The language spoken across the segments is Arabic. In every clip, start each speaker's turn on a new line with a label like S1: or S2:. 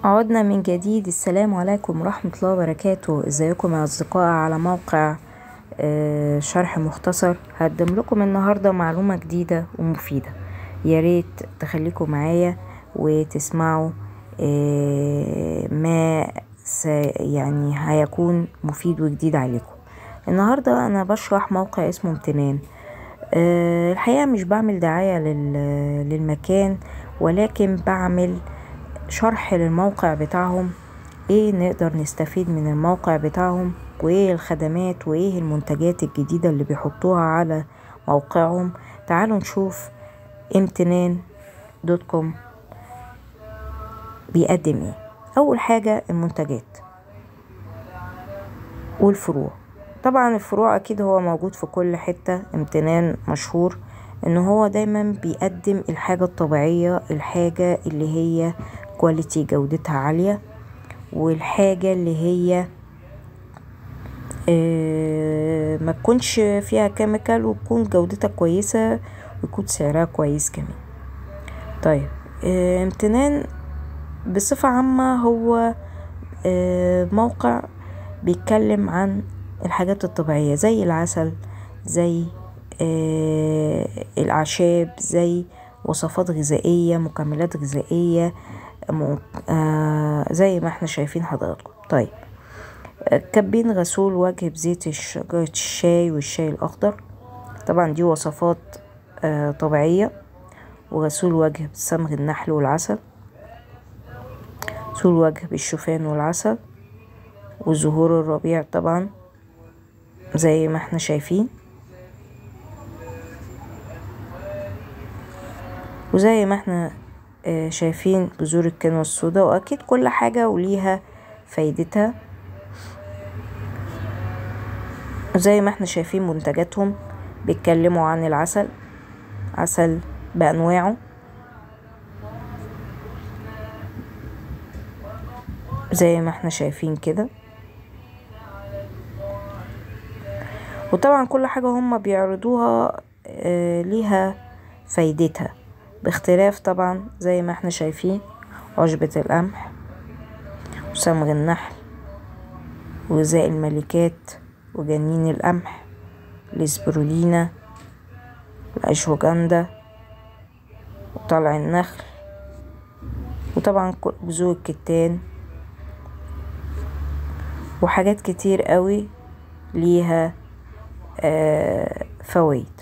S1: عدنا من جديد. السلام عليكم ورحمة الله وبركاته. ازيكم يا اصدقاء على موقع شرح مختصر. هقدم لكم النهاردة معلومة جديدة ومفيدة، يا ريت تخليكم معايا وتسمعوا ما يعني هيكون مفيد وجديد عليكم. النهاردة انا بشرح موقع اسمه امتنان. الحقيقة مش بعمل دعاية للمكان، ولكن بعمل شرح للموقع بتاعهم، ايه نقدر نستفيد من الموقع بتاعهم، وايه الخدمات وايه المنتجات الجديدة اللي بيحطوها على موقعهم. تعالوا نشوف امتنان دوت كوم بيقدم ايه. اول حاجة المنتجات والفروع. طبعا الفروع اكيد هو موجود في كل حتة. امتنان مشهور ان هو دايما بيقدم الحاجة الطبيعية، الحاجة اللي هي كواليتي جودتها عالية، والحاجة اللي هي ما تكونش فيها كيميكال، وتكون جودتها كويسة، ويكون سعرها كويس كمان. طيب امتنان بصفة عامة هو موقع بيتكلم عن الحاجات الطبيعية زي العسل، زي الأعشاب، زي وصفات غذائية، مكملات غذائية، زي ما احنا شايفين حضراتكم. طيب كبين غسول وجه بزيت شجرة الشاي والشاي الأخضر، طبعا دي وصفات طبيعية. وغسول وجه بصمغ النحل والعسل، غسول وجه بالشوفان والعسل، وزهور الربيع طبعا زي ما احنا شايفين، وزي ما احنا شايفين بذور الكنوة السوداء. وأكيد كل حاجة وليها فايدتها. زي ما احنا شايفين منتجاتهم بيتكلموا عن العسل، عسل بأنواعه، زي ما احنا شايفين كده. وطبعا كل حاجة هم بيعرضوها ليها فايدتها باختلاف. طبعا زي ما احنا شايفين عشبة القمح، وصمغ النحل، وغذاء الملكات، وجنين القمح، الاسبرولينا، الاشوجندا، وطلع النخل، وطبعا بذور الكتان، وحاجات كتير قوي ليها فوائد.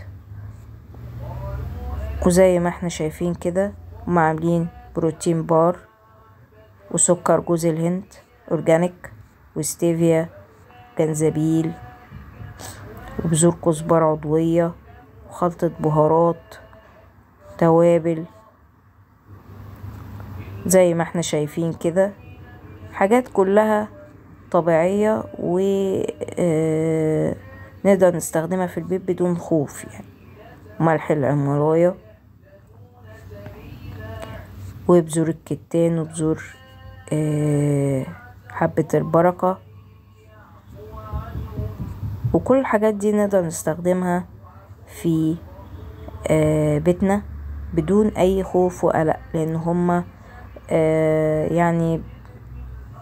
S1: وزي ما احنا شايفين كده هم عاملين بروتين بار، وسكر جوز الهند اورجانيك، وستيفيا، جنزبيل، وبذور كزبرة عضوية، وخلطة بهارات، توابل، زي ما احنا شايفين كده. حاجات كلها طبيعية نقدر نستخدمها في البيت بدون خوف. يعني ملح الهيمالايا، وبذور الكتان، وبذور حبة البركة، وكل الحاجات دي نقدر نستخدمها في بيتنا بدون اي خوف وقلق، لان هما يعني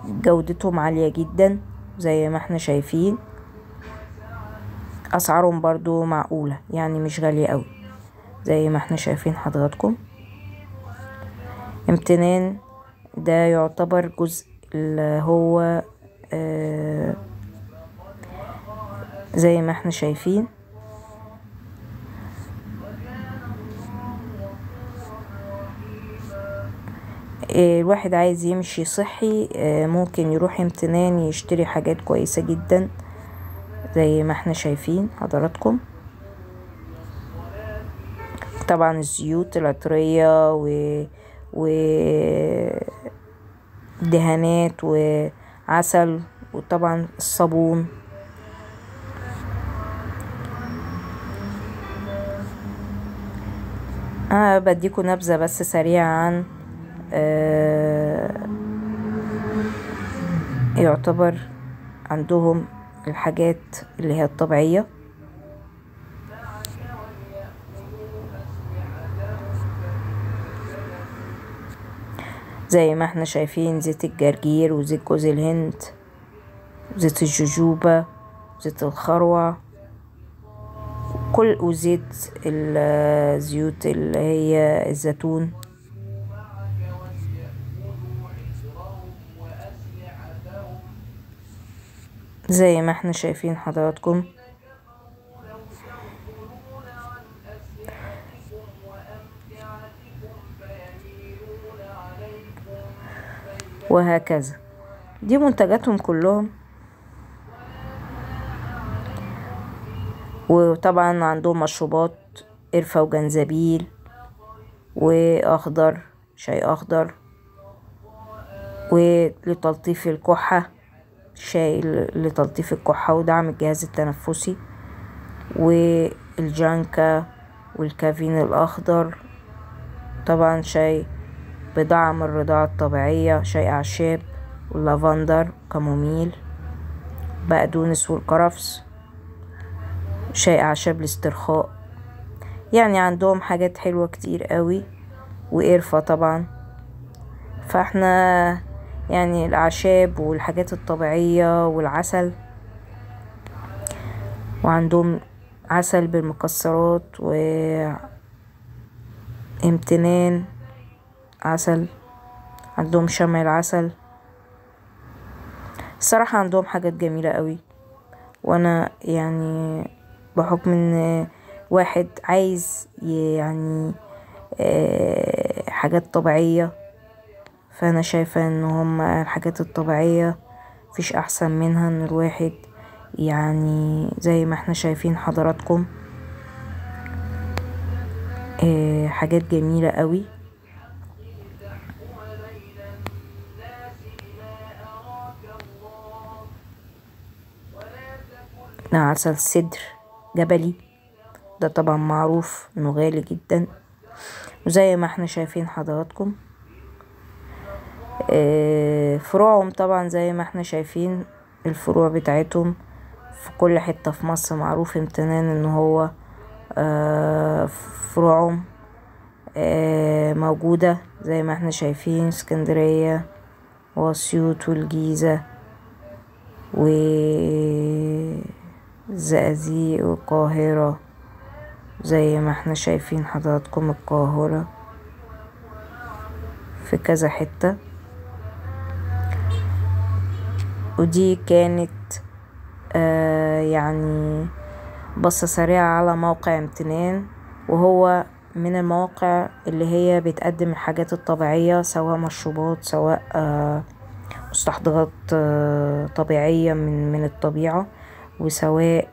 S1: جودتهم عالية جدا. زي ما احنا شايفين اسعارهم برضو معقولة، يعني مش غالية قوي زي ما احنا شايفين حضراتكم. امتنان ده يعتبر جزء اللي هو زي ما احنا شايفين الواحد عايز يمشي صحي ممكن يروح امتنان يشتري حاجات كويسة جدا زي ما احنا شايفين حضراتكم. طبعا الزيوت العطرية ودهانات وعسل، وطبعا الصابون. انا بديكم نبذة بس سريعة عن يعتبر عندهم الحاجات اللي هي الطبيعية. زي ما احنا شايفين زيت الجرجير وزيت جوز الهند وزيت الجوجوبا وزيت الخروع وزيت الزيوت اللي هي الزيتون. زي ما احنا شايفين حضراتكم. وهكذا دي منتجاتهم كلهم. وطبعا عندهم مشروبات قرفة وجنزبيل واخضر، شاي اخضر، ولتلطيف الكحة، شاي لتلطيف الكحة ودعم الجهاز التنفسي، والجانكا والكافين الاخضر، طبعا شاي بدعم الرضاعة الطبيعية، شاي اعشاب واللافندر كاموميل، بقدونس والكرفس، شاي اعشاب الاسترخاء. يعني عندهم حاجات حلوة كتير قوي، وقرفة طبعا. فاحنا يعني الاعشاب والحاجات الطبيعية والعسل، وعندهم عسل بالمكسرات وامتنان عسل، عندهم شمع العسل. الصراحة عندهم حاجات جميلة قوي. وانا يعني بحكم ان واحد عايز يعني حاجات طبيعية، فانا شايفة ان هما الحاجات الطبيعية مفيش احسن منها ان الواحد يعني زي ما احنا شايفين حضراتكم حاجات جميلة قوي. عسل سدر جبلي، ده طبعا معروف انه غالي جدا. وزي ما احنا شايفين حضراتكم فروعهم طبعا زي ما احنا شايفين الفروع بتاعتهم في كل حتة في مصر. معروف امتنان ان هو فروعهم موجودة زي ما احنا شايفين اسكندرية واسيوط والجيزة والزقازيق والقاهرة. زي ما احنا شايفين حضراتكم القاهرة في كذا حتة. ودي كانت يعني بصة سريعة على موقع امتنان، وهو من المواقع اللي هي بتقدم الحاجات الطبيعية، سواء مشروبات سواء مستحضرات طبيعية من الطبيعة، وسواء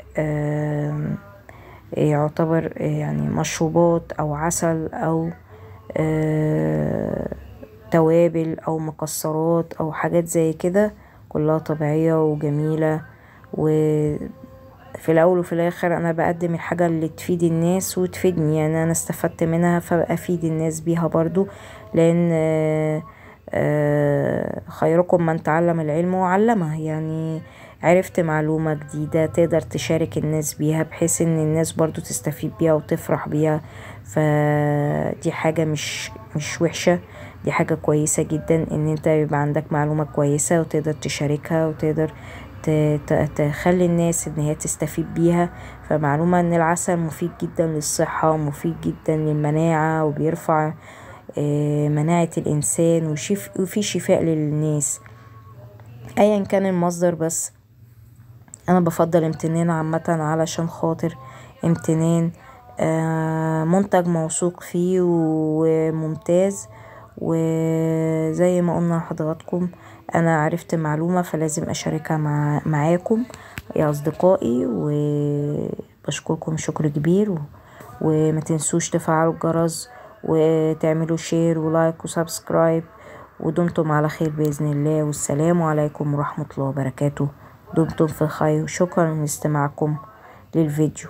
S1: يعتبر يعني مشروبات او عسل او توابل او مكسرات او حاجات زي كده، كلها طبيعية وجميلة. وفي الاول وفي الاخر انا بقدم الحاجة اللي تفيد الناس وتفيدني، يعني انا استفدت منها فبقى افيد الناس بيها برضو، لان خيركم من تعلم العلم وعلمه. يعني عرفت معلومة جديدة تقدر تشارك الناس بيها بحيث ان الناس برضو تستفيد بيها وتفرح بيها. فدي حاجة مش وحشة، دي حاجة كويسة جدا ان انت يبقى عندك معلومة كويسة وتقدر تشاركها وتقدر تخلي الناس ان هي تستفيد بيها. فمعلومة ان العسل مفيد جدا للصحة ومفيد جدا للمناعة وبيرفع مناعة الانسان وفي شفاء للناس ايا كان المصدر. بس انا بفضل امتنان عامة علشان خاطر امتنان منتج موثوق فيه وممتاز. وزي ما قلنا لحضراتكم انا عرفت معلومة فلازم اشاركها معاكم يا اصدقائي، وبشكركم شكر كبير. وما تنسوش تفعلوا الجرس وتعملوا شير ولايك وسبسكرايب. ودمتم على خير بإذن الله، والسلام عليكم ورحمة الله وبركاته. دمتم في خير، وشكرا لاستماعكم للفيديو.